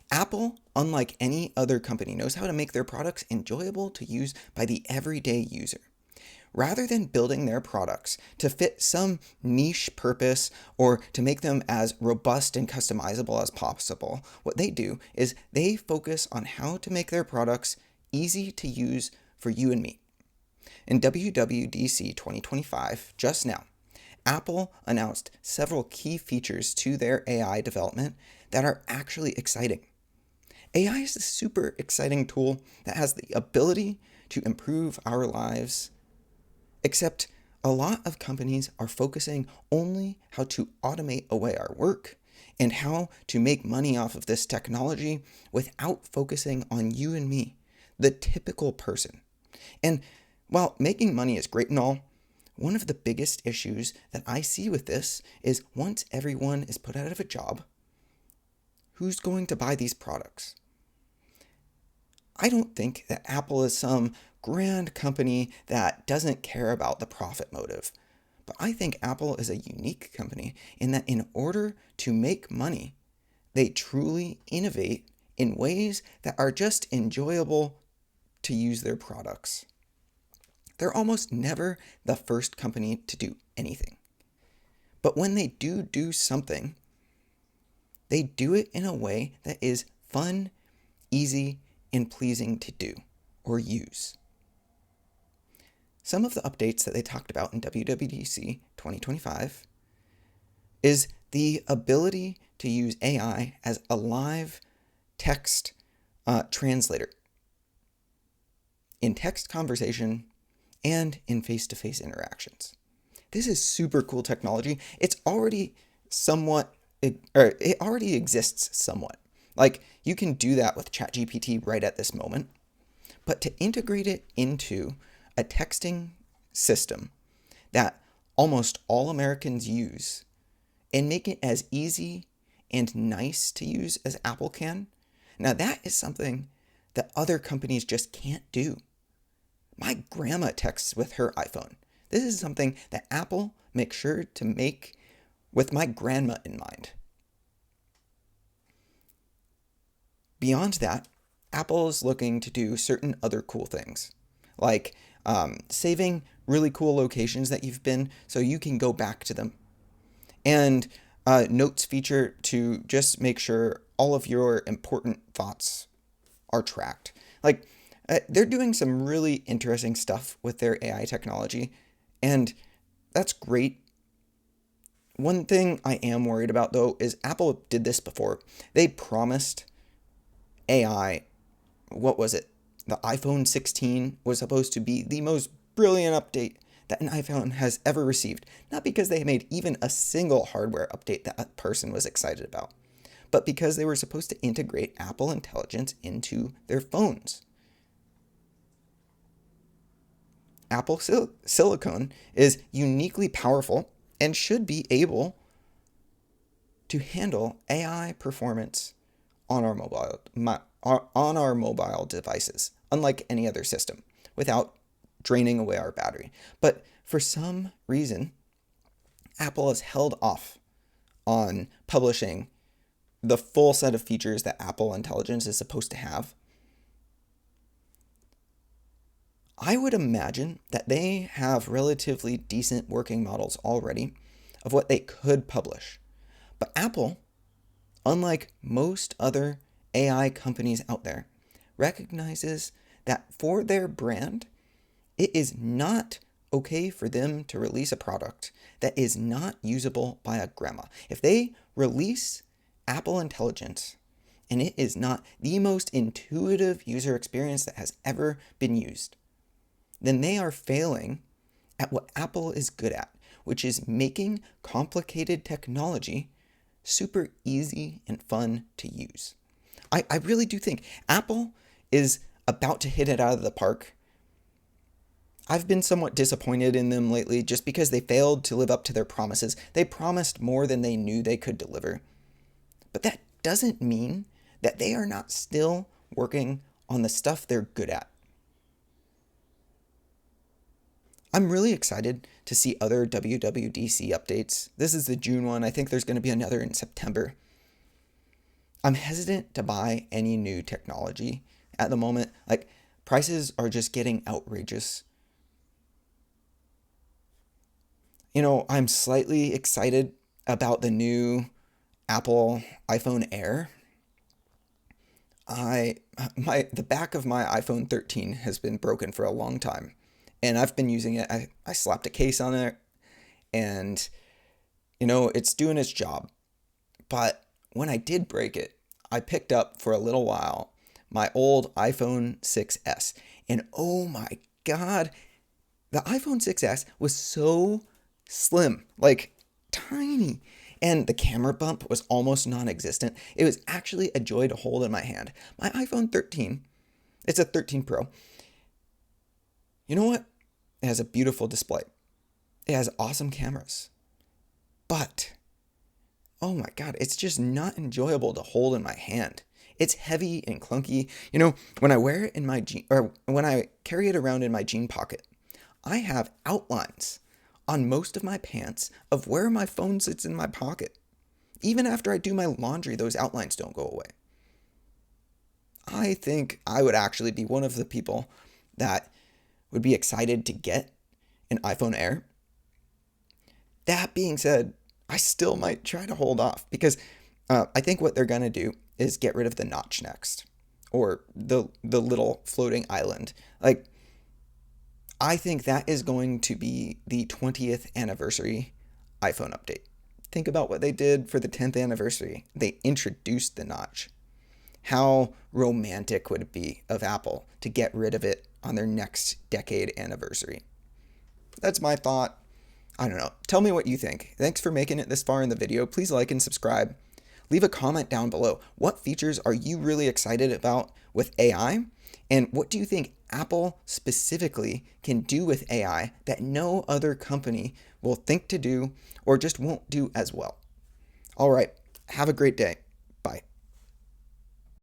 Apple, unlike any other company, knows how to make their products enjoyable to use by the everyday user. Rather than building their products to fit some niche purpose or to make them as robust and customizable as possible, what they do is they focus on how to make their products easy to use for you and me. In WWDC 2025, just now, Apple announced several key features to their AI development that are actually exciting. AI is a super exciting tool that has the ability to improve our lives, except a lot of companies are focusing only how to automate away our work and how to make money off of this technology without focusing on you and me, the typical person. And while making money is great and all, one of the biggest issues that I see with this is once everyone is put out of a job, who's going to buy these products? I don't think that Apple is some grand company that doesn't care about the profit motive. But I think Apple is a unique company in that in order to make money, they truly innovate in ways that are just enjoyable to use their products. They're almost never the first company to do anything. But when they do something, they do it in a way that is fun, easy, and pleasing to do or use. Some of the updates that they talked about in WWDC 2025 is the ability to use AI as a live text translator in text conversation and in face-to-face interactions. This is super cool technology. It already exists somewhat. Like, you can do that with ChatGPT right at this moment, but to integrate it into a texting system that almost all Americans use and make it as easy and nice to use as Apple can, now that is something that other companies just can't do. My grandma texts with her iPhone. This is something that Apple makes sure to make with my grandma in mind. Beyond that, Apple is looking to do certain other cool things, like saving really cool locations that you've been so you can go back to them, and notes feature to just make sure all of your important thoughts are tracked. Like, they're doing some really interesting stuff with their AI technology, and that's great. One thing I am worried about, though, is Apple did this before. They promised AI, what was it? The iPhone 16 was supposed to be the most brilliant update that an iPhone has ever received. Not because they made even a single hardware update that a person was excited about, but because they were supposed to integrate Apple Intelligence into their phones. Apple Silicon is uniquely powerful and should be able to handle AI performance on our mobile devices, unlike any other system, without draining away our battery. But for some reason, Apple has held off on publishing the full set of features that Apple Intelligence is supposed to have. I would imagine that they have relatively decent working models already of what they could publish. But Apple, unlike most other AI companies out there, recognizes that for their brand, it is not okay for them to release a product that is not usable by a grandma. If they release Apple Intelligence and it is not the most intuitive user experience that has ever been used, then they are failing at what Apple is good at, which is making complicated technology super easy and fun to use. I really do think Apple is about to hit it out of the park. I've been somewhat disappointed in them lately just because they failed to live up to their promises. They promised more than they knew they could deliver. But that doesn't mean that they are not still working on the stuff they're good at. I'm really excited to see other WWDC updates. This is the June one. I think there's going to be another in September. I'm hesitant to buy any new technology at the moment. Like, prices are just getting outrageous. I'm slightly excited about the new Apple iPhone Air. The back of my iPhone 13 has been broken for a long time, and I've been using it. I slapped a case on it, and it's doing its job. But when I did break it, I picked up for a little while my old iPhone 6S, and oh my God, the iPhone 6S was so slim, like tiny. And the camera bump was almost non existent. It was actually a joy to hold in my hand. My iPhone 13, it's a 13 Pro. You know what? It has a beautiful display, it has awesome cameras. But, oh my God, it's just not enjoyable to hold in my hand. It's heavy and clunky. When I wear it in my jean, or when I carry it around in my jean pocket, I have outlines on most of my pants of where my phone sits in my pocket. Even after I do my laundry, those outlines don't go away. I think I would actually be one of the people that would be excited to get an iPhone Air. That being said, I still might try to hold off because I think what they're going to do is get rid of the notch next, or the little floating island. Like, I think that is going to be the 20th anniversary iPhone update. Think about what they did for the 10th anniversary. They introduced the notch. How romantic would it be of Apple to get rid of it on their next decade anniversary? That's my thought. I don't know. Tell me what you think. Thanks for making it this far in the video. Please like and subscribe. Leave a comment down below. What features are you really excited about with AI? And what do you think Apple specifically can do with AI that no other company will think to do or just won't do as well? All right. Have a great day.